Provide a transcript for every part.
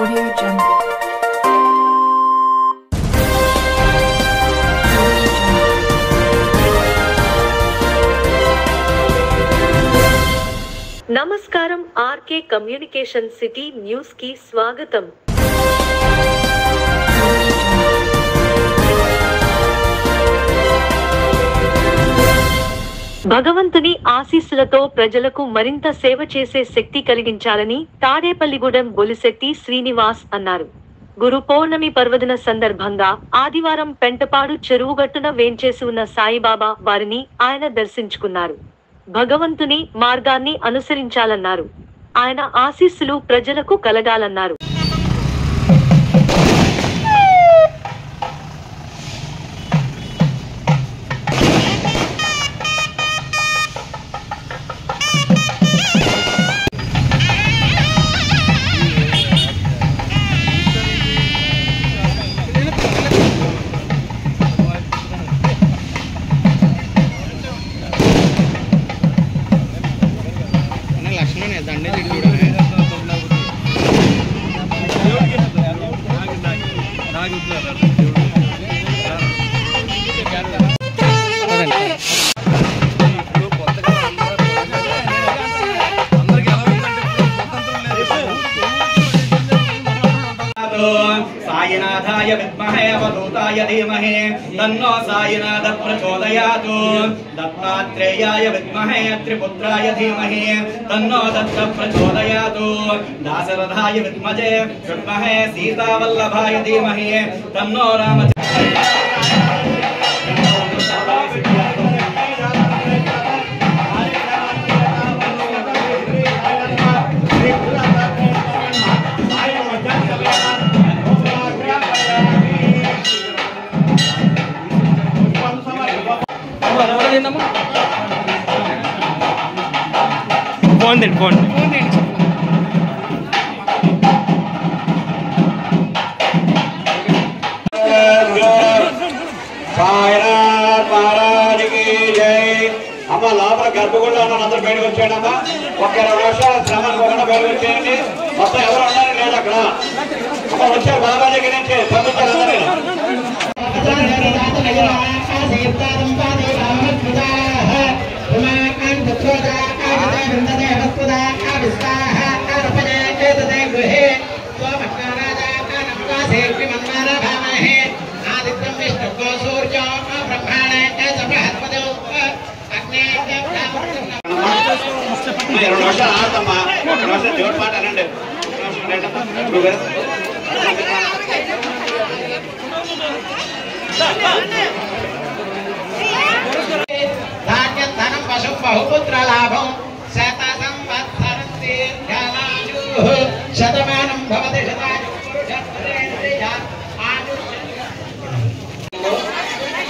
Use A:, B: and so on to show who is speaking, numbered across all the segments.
A: Audio Jungle.
B: నమస్కారం RK communication city news కి స్వాగతం. భగవంతుని ఆశీస్సులతో ప్రజలకు మరింత సేవ చేసే శక్తి కలిగించాలని తాడేపల్లిగూడెం బొలిశెట్టి శ్రీనివాస్ అన్నారు. గురు పౌర్ణమి పర్వదిన సందర్భంగా ఆదివారం పెంటపాడు చెరువుగట్టున వేంచేసి ఉన్న సాయిబాబా వారిని ఆయన దర్శించుకున్నారు. భగవంతుని మార్గాన్ని అనుసరించాలన్నారు. ఆయన ఆశీస్సులు ప్రజలకు కలగాలన్నారు.
C: सायनाथाय विद्महे अवधूताय धीमहि तन्नो सायनाथ प्रचोदयात्। दत्तात्रेयाय विद्महे त्रिपुत्राय धीमहि तन्नो दत्त प्रचोदयात्। दाशरथाय विद्महे सीतावल्लभाय धीमहि तन्नो राम। फोन అమ్మ లోపల గర్భగుడిలో ఉన్న అందరూ బయటకు వచ్చాడమ్మా. ఒక 20 నిమిషాలు శ్రమం పోకుండా బయటకు వచ్చేయండి. మొత్తం ఎవరు ఉండాలి లేదు అక్కడ. అమ్మ వచ్చారు బాబా దగ్గర నుంచి పంపించారు అందరూ 20 నిమిషాలు ఆడతామ్మా. 1 నిమిషం దేవుడి మాట అనండి. ధాన్యం పశు బహుపుత్ర లాభం శతమానం భవతి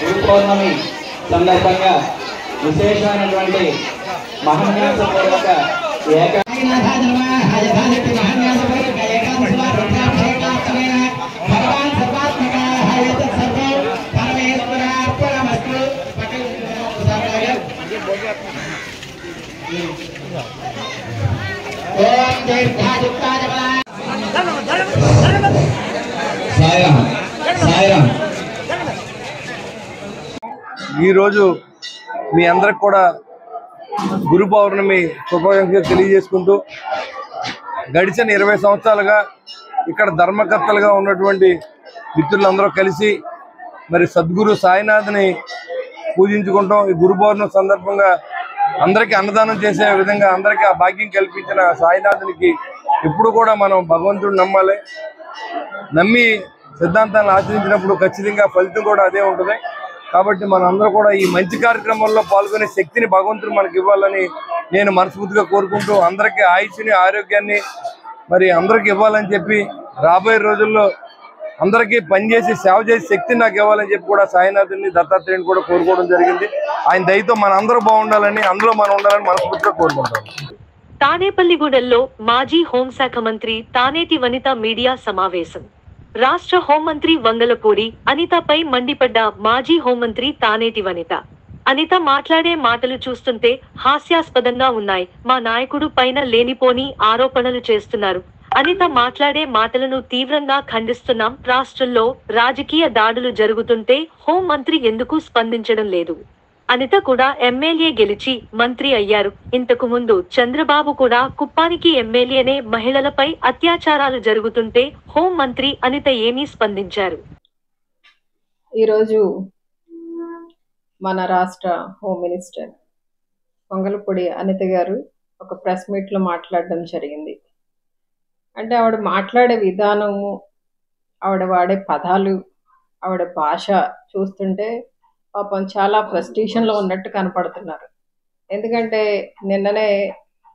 D: గురు పౌర్ణమి సందర్భంగా విశేషమైనటువంటి మహాన్యాసపూర్వక
E: ఈరోజు మీ అందరికి కూడా గురు పౌర్ణమి శుభాకాంక్షలు తెలియజేసుకుంటూ గడిచిన 20 సంవత్సరాలుగా ఇక్కడ ధర్మకర్తలుగా ఉన్నటువంటి మిత్రులందరూ కలిసి మరి సద్గురు సాయినాథ్ని పూజించుకుంటాం. ఈ గురు పౌర్ణమి సందర్భంగా అందరికీ అన్నదానం చేసే విధంగా అందరికీ ఆ భాగ్యం కల్పించిన సాయినాథునికి ఎప్పుడు కూడా మనం భగవంతుడు నమ్మాలి. నమ్మి సిద్ధాంతాలను ఆచరించినప్పుడు ఖచ్చితంగా ఫలితం కూడా అదే ఉంటుంది. కాబట్టి మనందరూ కూడా ఈ మంచి కార్యక్రమంలో పాల్గొనే శక్తిని భగవంతుడు మనకి ఇవ్వాలని నేను మనస్ఫూర్తిగా కోరుకుంటూ అందరికీ ఆయుష్ని ఆరోగ్యాన్ని మరి అందరికి ఇవ్వాలని చెప్పి రాబోయే రోజుల్లో అందరికీ పనిచేసి సేవ చేసే శక్తిని నాకు ఇవ్వాలని చెప్పి కూడా సాయినాథుని దత్తాత్రేయుని కూడా కోరుకోవడం జరిగింది. ఆయన దయతో మనందరూ బాగుండాలని అందులో మనం ఉండాలని మనస్ఫూర్తిగా కోరుకుంటాం.
B: తాడేపల్లిగూడెంలో మాజీ హోంశాఖ మంత్రి తానేటి వనిత మీడియా సమావేశం. రాష్ట్ర హోంమంత్రి వంగలపూడి అనితపై మండిపడ్డ మాజీ హోంమంత్రి తానేటి వనిత. అనిత మాట్లాడే మాటలు చూస్తుంటే హాస్యాస్పదంగా ఉన్నాయి. మా నాయకుడు పైన లేనిపోని ఆరోపణలు చేస్తున్నారు. అనిత మాట్లాడే మాటలను తీవ్రంగా ఖండిస్తున్నాం. రాష్ట్రంలో రాజకీయ దాడులు జరుగుతుంటే హోంమంత్రి ఎందుకు స్పందించడం లేదు? అనిత కూడా ఎమ్మెల్యే గెలిచి మంత్రి అయ్యారు. ఇంతకు ముందు చంద్రబాబు కూడా కుప్పానికి ఎమ్మెల్యేనే. మహిళలపై అత్యాచారాలు జరుగుతుంటే హోంమంత్రి అనిత ఏమీ స్పందించారు?
A: ఈరోజు మన రాష్ట్ర హోమ్ మినిస్టర్ వంగలపూడి అనిత గారు ఒక ప్రెస్ మీట్లో మాట్లాడడం జరిగింది. అంటే ఆవిడ మాట్లాడే విధానము, ఆవిడ వాడే పదాలు, ఆవిడ భాష చూస్తుంటే పాపం చాలా ఫ్రస్ట్రేషన్లో ఉన్నట్టు కనపడుతున్నారు. ఎందుకంటే నిన్ననే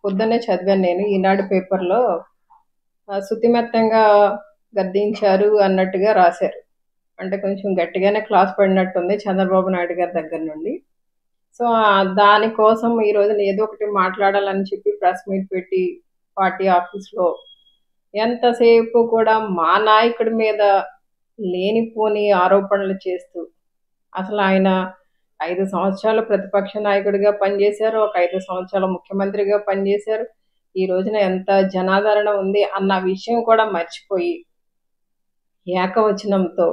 A: పొద్దున్నే చదివాను నేను ఈనాడు పేపర్లో, శుతిమెత్తంగా గద్దించారు అన్నట్టుగా రాశారు. అంటే కొంచెం గట్టిగానే క్లాస్ పడినట్టుంది చంద్రబాబు నాయుడు గారి దగ్గర నుండి. సో దానికోసం ఈరోజు ఏదో ఒకటి మాట్లాడాలని చెప్పి ప్రెస్ మీట్ పెట్టి పార్టీ ఆఫీస్లో ఎంతసేపు కూడా మా నాయకుడి మీద లేనిపోని ఆరోపణలు చేస్తూ, అసలు ఆయన 5 సంవత్సరాలు ప్రతిపక్ష నాయకుడిగా పనిచేశారు, ఒక 5 సంవత్సరాలు ముఖ్యమంత్రిగా పనిచేశారు, ఈ రోజున ఎంత జనాదరణ ఉంది అన్న విషయం కూడా మర్చిపోయి ఏకవచనంతో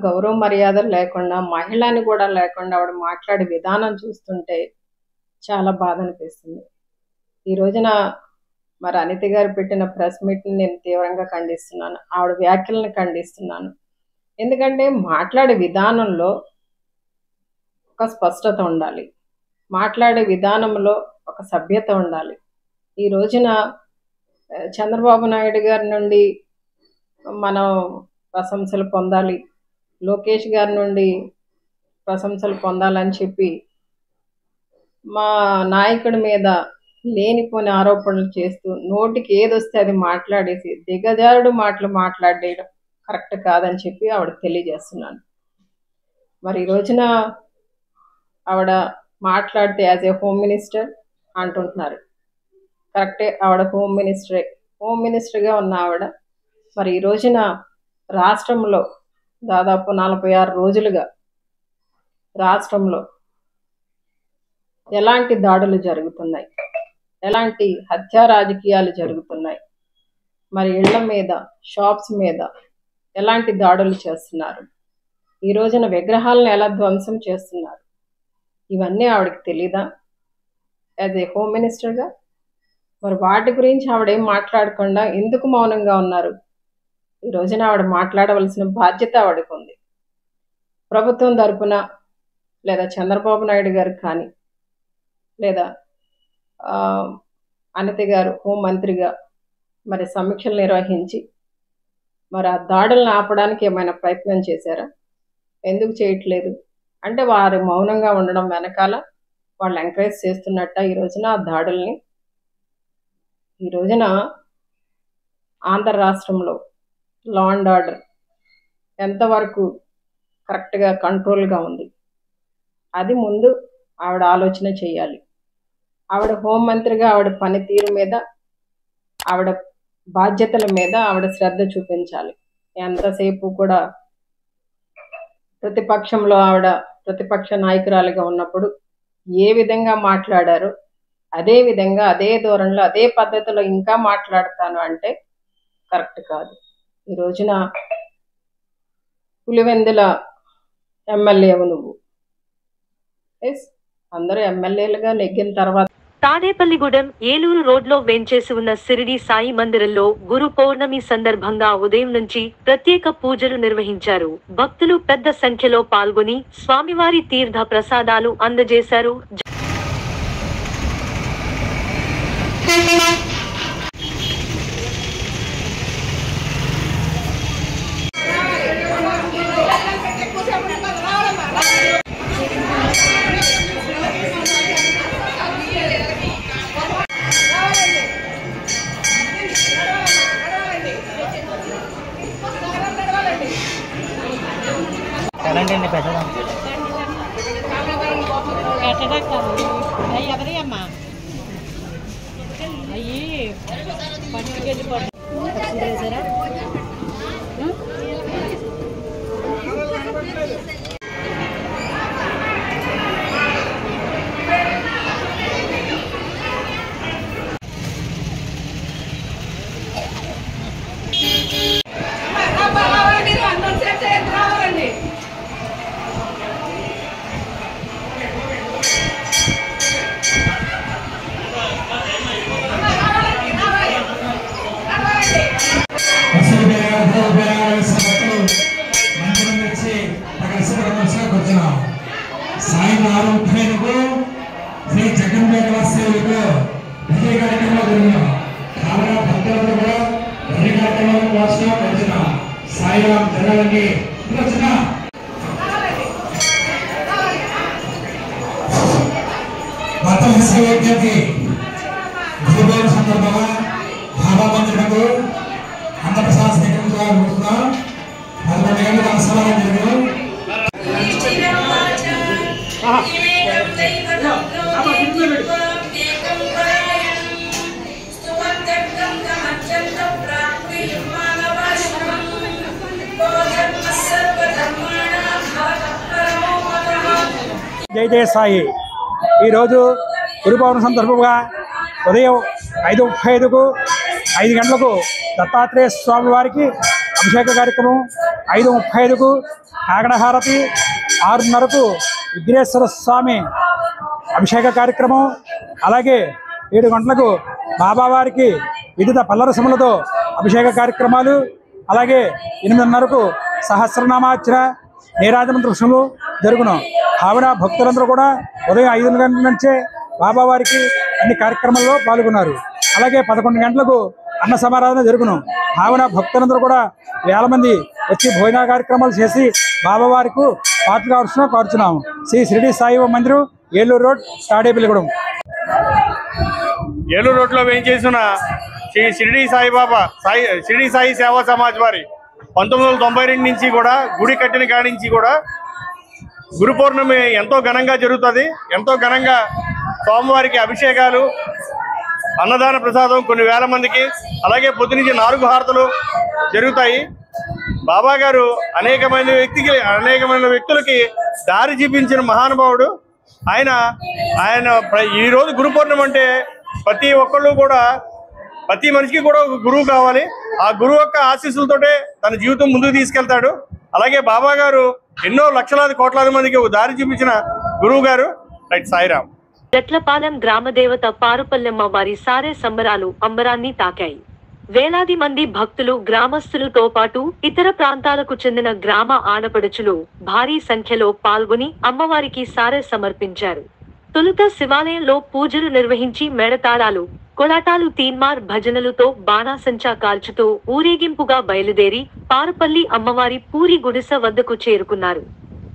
A: గౌరవ మర్యాదలు లేకుండా, మహిళని కూడా లేకుండా ఆవిడ మాట్లాడే విధానం చూస్తుంటే చాలా బాధ అనిపిస్తుంది. ఈ రోజున మరి అనిత గారు పెట్టిన ప్రెస్ మీట్ని నేను తీవ్రంగా ఖండిస్తున్నాను. ఆవిడ వ్యాఖ్యలను ఖండిస్తున్నాను. ఎందుకంటే మాట్లాడే విధానంలో ఒక స్పష్టత ఉండాలి, మాట్లాడే విధానంలో ఒక సభ్యత ఉండాలి. ఈ రోజున చంద్రబాబు నాయుడు గారి నుండి మనం ప్రశంసలు పొందాలి, లోకేష్ గారి నుండి ప్రశంసలు పొందాలని చెప్పి మా నాయకుడి మీద లేనిపోని ఆరోపణలు చేస్తూ నోటికి ఏదొస్తే అది మాట్లాడేసి దిగజారుడు మాటలు మాట్లాడేయడం కరెక్ట్ కాదని చెప్పి ఆవిడ తెలియజేస్తున్నాను. మరి ఈ రోజున ఆవిడ మాట్లాడితే యాజ్ ఏ హోమ్ మినిస్టర్ అంటుంటున్నారు. కరెక్టే, ఆవిడ హోమ్ మినిస్టరే. హోమ్ మినిస్టర్గా ఉన్న ఆవిడ మరి ఈ రోజున రాష్ట్రంలో దాదాపు 46 రోజులుగా రాష్ట్రంలో ఎలాంటి దాడులు జరుగుతున్నాయి, ఎలాంటి హత్యా రాజకీయాలు జరుగుతున్నాయి, మరి ఇళ్ల మీద, షాప్స్ మీద ఎలాంటి దాడులు చేస్తున్నారు, ఈ రోజున విగ్రహాలను ఎలా ధ్వంసం చేస్తున్నారు, ఇవన్నీ ఆవిడకి తెలీదా యాజ్ ఏ హోమ్ మినిస్టర్గా? మరి వాటి గురించి ఆవిడేం మాట్లాడకుండా ఎందుకు మౌనంగా ఉన్నారు? ఈ రోజున ఆవిడ మాట్లాడవలసిన బాధ్యత ఆవిడకు ఉంది. ప్రభుత్వం తరపున లేదా చంద్రబాబు నాయుడు గారు కానీ లేదా అనిత గారు హోంమంత్రిగా మరి సమీక్షలు నిర్వహించి మరి ఆ దాడులను ఆపడానికి ఏమైనా ప్రయత్నం చేశారా? ఎందుకు చేయట్లేదు? అంటే వారు మౌనంగా ఉండడం వెనకాల వాళ్ళు ఎంకరేజ్ చేస్తున్నట్ట ఈ రోజున ఆ దాడుల్ని? ఈ రోజున ఆంధ్ర రాష్ట్రంలో లా అండ్ ఆర్డర్ ఎంతవరకు కరెక్ట్గా కంట్రోల్గా ఉంది, అది ముందు ఆవిడ ఆలోచన చేయాలి. ఆవిడ హోంమంత్రిగా ఆవిడ పనితీరు మీద, ఆవిడ బాధ్యతల మీద ఆవిడ శ్రద్ధ చూపించాలి. ఎంతసేపు కూడా ప్రతిపక్షంలో ఆవిడ ప్రతిపక్ష నాయకురాలిగా ఉన్నప్పుడు ఏ విధంగా మాట్లాడారో అదే విధంగా, అదే ధోరణిలో, అదే పద్ధతిలో ఇంకా మాట్లాడతాను అంటే కరెక్ట్ కాదు. ఈ రోజున పులివెందుల ఎమ్మెల్యేవు నువ్వు, అందరూ ఎమ్మెల్యేలుగా నెగ్గిన తర్వాత
B: తాడేపల్లిగూడెం ఏలూరు రోడ్లో వేంచేసి ఉన్న సిరిడి సాయి మందిరంలో గురు పౌర్ణమి సందర్భంగా ఉదయం నుంచి ప్రత్యేక పూజలు నిర్వహించారు. భక్తులు పెద్ద సంఖ్యలో పాల్గొని స్వామివారి తీర్థ ప్రసాదాలు అందజేశారు.
F: ఎవరి అమ్మా అయ్యి పట్టుకెళ్ళిపోతారా?
G: గురువారం సందర్భంగా భాబా మందిరకు అన్నప్రసాద స్వీకరించాలనుకుంటున్నాం. 11 గంటలకు నమస్కారం జరిగారు. జై జయ సాయి. ఈరోజు గురు పౌర్ణమి సందర్భంగా ఉదయం 5:35కు 5 గంటలకు దత్తాత్రేయ స్వామి వారికి అభిషేక కార్యక్రమం, 5:35కు కాకడహారతి, 6:30కు విఘ్నేశ్వర స్వామి అభిషేక కార్యక్రమం, అలాగే 7 గంటలకు బాబావారికి వివిధ పల్లరసములతో అభిషేక కార్యక్రమాలు, అలాగే 8:30కు సహస్రనామార్చన నీరాజమంత్ర వృక్షములు జరుగును. కావున భక్తులందరూ కూడా ఉదయం 5 గంటల నుంచే బాబావారికి అన్ని కార్యక్రమాల్లో పాల్గొన్నారు. అలాగే 11 గంటలకు అన్న సమారాధన జరుగును. కావున భక్తులందరూ కూడా వేల మంది వచ్చి భోజన కార్యక్రమాలు చేసి బాబావారికి పాత్ర కావాల్సిన కోరుచున్నాము. శ్రీ షిరిడి సాయిబాబా మందిరం, ఏలూరు రోడ్, తాడేపల్లిగూడెం.
H: ఏలూరు రోడ్లో వేయించేసిన శ్రీ షిరిడి సాయిబాబా షిరిడి సాయి సేవా సమాజ్ వారి 1992 నుంచి కూడా గుడి కట్టిన కాడి నుంచి కూడా గురు పౌర్ణమి ఎంతో ఘనంగా జరుగుతుంది. ఎంతో ఘనంగా స్వామివారికి అభిషేకాలు, అన్నదాన ప్రసాదం కొన్ని వేల మందికి, అలాగే పొద్దునుంచి 4 హారతులు జరుగుతాయి. బాబా గారు అనేకమైన వ్యక్తులకి దారి చూపించిన మహానుభావుడు ఆయన. ఈరోజు గురు పౌర్ణమి అంటే ప్రతి ఒక్కళ్ళు కూడా, ప్రతి మనిషికి కూడా ఒక గురువు కావాలి. ఆ గురువు యొక్క ఆశీస్సులతోటే తన జీవితం ముందుకు తీసుకెళ్తాడు. అలాగే బాబా గారు ఎన్నో లక్షలాది కోట్లాది మందికి ఒక దారి చూపించిన గురువు గారు. రైట్, సాయిరామ్.
B: జట్లపాలెం గ్రామదేవత పారుపల్లెమ్మ వారి సారే సంబరాలు అంబరాన్ని తాకాయి. వేలాది మంది భక్తులు, గ్రామస్తులతో పాటు ఇతర ప్రాంతాలకు చెందిన గ్రామ ఆడపడుచులు భారీ సంఖ్యలో పాల్గొని అమ్మవారికి సారె సమర్పించారు. తొలుత శివాలయంలో పూజలు నిర్వహించి మేళతాళాలు, కొలాటాలు, తీన్మార్ భజనలతో బాణాసంచా కాల్చుతూ ఊరేగింపుగా బయలుదేరి పారుపల్లి అమ్మవారి పూరి గుడిస వద్దకు చేరుకున్నారు.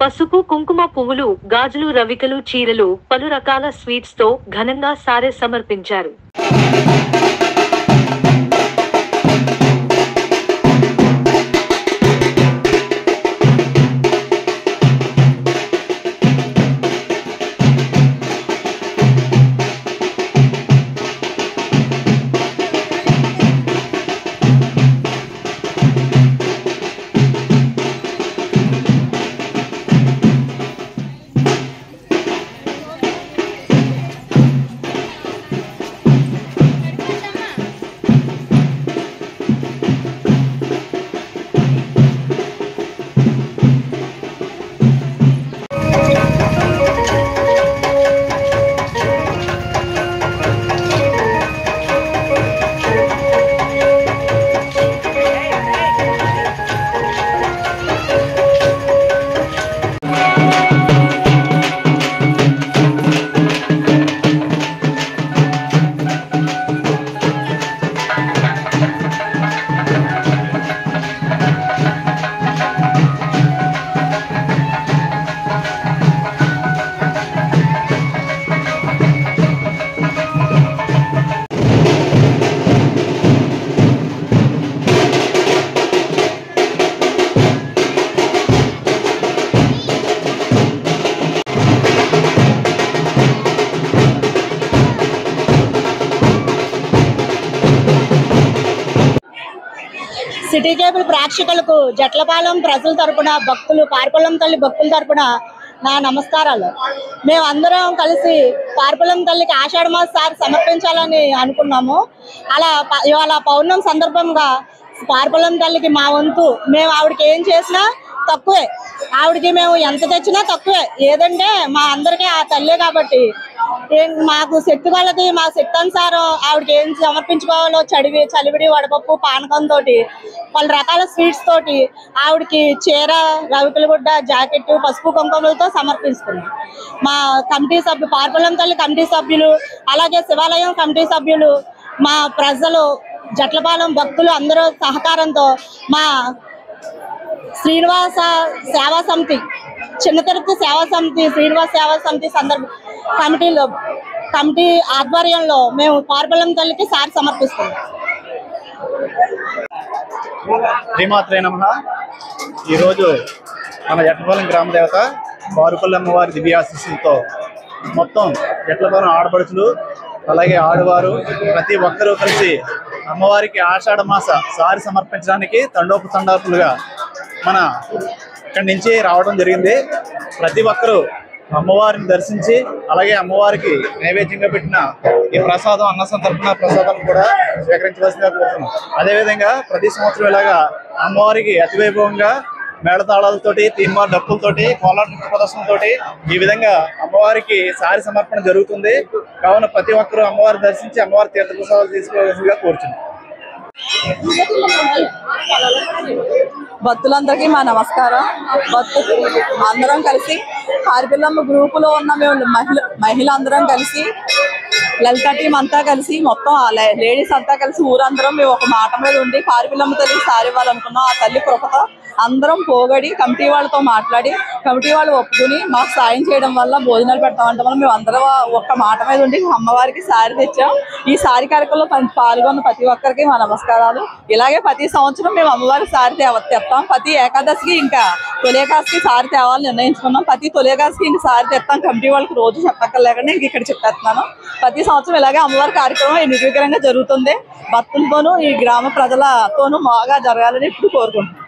B: పసుపు, కుంకుమ పువ్వులు, గాజులు, రవికలు, చీరలు, పలు రకాల స్వీట్స్ తో ఘనంగా సారె సమర్పించారు.
F: సిటీ కేబుల్ ప్రేక్షకులకు జట్లపాలెం ప్రజల తరపున, భక్తులు, పారుపల్లెం తల్లి భక్తుల తరపున నా నమస్కారాలు. మేమందరం కలిసి పారుపల్లెం తల్లికి ఆషాఢ మాస సారి సమర్పించాలని అనుకున్నాము. అలా ఇవాళ పౌర్ణమి సందర్భంగా పారుపల్లెం తల్లికి మా వంతు, మేము ఆవిడకి ఏం చేసినా తక్కువే, ఆవిడకి మేము ఎంత తెచ్చినా తక్కువే. ఏదంటే మా అందరికీ ఆ తల్లే కాబట్టి మాకు శక్తి వాళ్ళకి మా శక్తి అనుసారం ఆవిడకి ఏం సమర్పించుకోవాలో చలివిడి, వడపప్పు, పానకంతో, పలు రకాల స్వీట్స్ తోటి ఆవిడకి చీర, రవికల గుడ్డ, జాకెట్, పసుపు కుంకుమలతో సమర్పిస్తున్నాం. మా కమిటీ సభ్యులు, పారుపల్లెం తల్లి కమిటీ సభ్యులు, అలాగే శివాలయం కమిటీ సభ్యులు, మా ప్రజలు, జట్లపాలెం భక్తులు అందరూ సహకారంతో మా శ్రీనివాస సేవా సమితి, చిన్న తిరుపతి సేవా సమితి, శ్రీనివాస సేవా సమితి కమిటీ ఆధ్వర్యంలో మేము పార్బలం తల్లికి సారి సమర్పిస్తున్నాం.
I: శ్రీమాత్రే నమః. ఈరోజు మన జట్లపాలెం గ్రామ దేవత పారుపల్లి అమ్మవారి దివ్యాశీస్సులతో మొత్తం జట్లపాలెం ఆడపడుచులు అలాగే ఆడవారు ప్రతి ఒక్కరూ కలిసి అమ్మవారికి ఆషాఢ మాస సారి సమర్పించడానికి తండోపతండాకులుగా మన ఇక్కడి నుంచి రావడం జరిగింది. ప్రతి ఒక్కరూ అమ్మవారిని దర్శించి అలాగే అమ్మవారికి నైవేద్యంగా పెట్టిన ఈ ప్రసాదం అన్న సంతర్పణ ప్రసాదాన్ని కూడా స్వీకరించవలసిందిగా కోరుతున్నాం. అదేవిధంగా ప్రతి సంవత్సరం ఇలాగా అమ్మవారికి అతివైభవంగా మేళతాళాలతోటి, తీన్మార్ డప్పులతోటి, కోలాట నృత్య ప్రదర్శనతోటి ఈ విధంగా అమ్మవారికి సారి సమర్పణ జరుగుతుంది. కావున ప్రతి ఒక్కరూ అమ్మవారిని దర్శించి అమ్మవారి తీర్థప్రసాదాలు తీసుకోవాల్సిందిగా కోరుచున్నాం.
J: భక్తులందరికీ మా నమస్కారం. అందరం కలిసి పారిపిల్లమ్మ గ్రూపులో ఉన్న మేము మహిళలందరం కలిసి లలిత టీం అంతా కలిసి మొత్తం లేడీస్ అంతా కలిసి ఊరందరం మేము ఒక మాట మీద ఉండి పారిపిల్లమ్మ తల్లికి సారి ఇవ్వాలనుకున్నాం. ఆ తల్లి కృపతో అందరం పోగడి కమిటీ వాళ్ళతో మాట్లాడి కమిటీ వాళ్ళు ఒప్పుకుని మాకు సాయం చేయడం వల్ల భోజనాలు పెడతామంటే వల్ల మేము అందరం ఒక్క మాట మీద ఉండి అమ్మవారికి సారి తెచ్చాం. ఈ సారి కార్యక్రమంలో పాల్గొన్న ప్రతి ఒక్కరికి మా నమస్కారాలు. ఇలాగే ప్రతి సంవత్సరం మేము అమ్మవారికి సారి తెస్తాం. ప్రతి ఏకాదశికి ఇంకా తొలి ఏకాదశికి సారి తేవాలని నిర్ణయించుకున్నాం. ప్రతి తొలి ఏకాదశికి ఇంకా సారి తెస్తాం. కమిటీ వాళ్ళకి రోజు చెప్పక్కర్లేకుండా ఇంక ఇక్కడ చెప్పేస్తున్నాను. ప్రతి సంవత్సరం ఇలాగే అమ్మవారి కార్యక్రమం నిర్విఘ్నంగా జరుగుతుంది. భక్తులతోనూ ఈ గ్రామ ప్రజలతోనూ బాగా జరగాలని ఇప్పుడు కోరుకుంటున్నాం.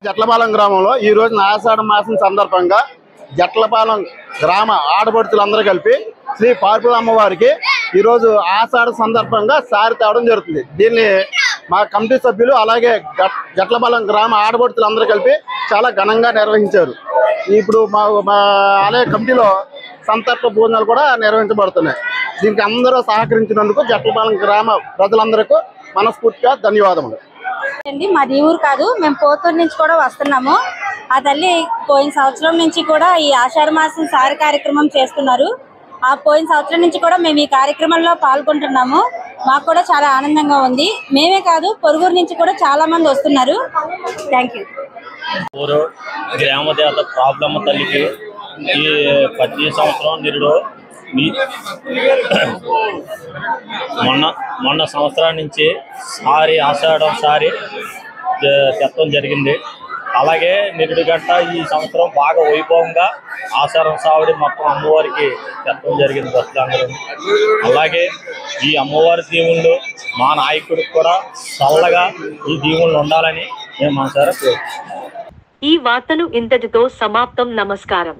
I: జట్లపాలెం గ్రామంలో ఈ రోజు ఆషాఢ మాసం సందర్భంగా జట్లపాలెం గ్రామ ఆడపడుచులందరూ కలిపి శ్రీ పార్పుల అమ్మవారికి ఈరోజు ఆషాఢ సందర్భంగా సారి తేవడం జరుగుతుంది. దీన్ని మా కమిటీ సభ్యులు అలాగే జట్లపాలెం గ్రామ ఆడపడుచులందరూ కలిపి చాలా ఘనంగా నిర్వహించారు. ఇప్పుడు మా ఆలయ కమిటీలో సంతర్ప భోజనాలు కూడా నిర్వహించబడుతున్నాయి. దీనికి అందరూ సహకరించినందుకు జట్లపాలెం గ్రామ ప్రజలందరికీ మనస్ఫూర్తిగా ధన్యవాదములు.
K: మాది ఊరు కాదు, మేము పోతూరు నుంచి కూడా వస్తున్నాము. ఆ తల్లి పోయిన సంవత్సరం నుంచి కూడా ఈ ఆషాఢ మాసం సారి కార్యక్రమం చేస్తున్నారు. ఆ పోయిన సంవత్సరం నుంచి కూడా మేము ఈ కార్యక్రమంలో పాల్గొంటున్నాము. మాకు కూడా చాలా ఆనందంగా ఉంది. మేమే కాదు, పొరుగురు నుంచి కూడా చాలా మంది వస్తున్నారు. Thank you.
L: ఊరు గ్రామ దేవత ప్రాబ్లమ్మ తల్లికి ఈ ప్రతి సంవత్సరం నిరుడు మొన్న సంవత్సరం నుంచి సారి ఆషాఢం సారి తెత్తడం జరిగింది. అలాగే నిరుడు గంట ఈ సంవత్సరం బాగా వైభవంగా ఆషాఢం సావిడి మొత్తం అమ్మవారికి తెత్తడం జరిగింది భక్తులందరూ. అలాగే ఈ అమ్మవారి దీవుళ్ళు మా నాయకుడికి కూడా చల్లగా ఈ దీవుళ్ళు ఉండాలని మేము మనసారా కోరుకుంటున్నాం.
B: ఈ వార్తలు ఇంతటితో సమాప్తం. నమస్కారం.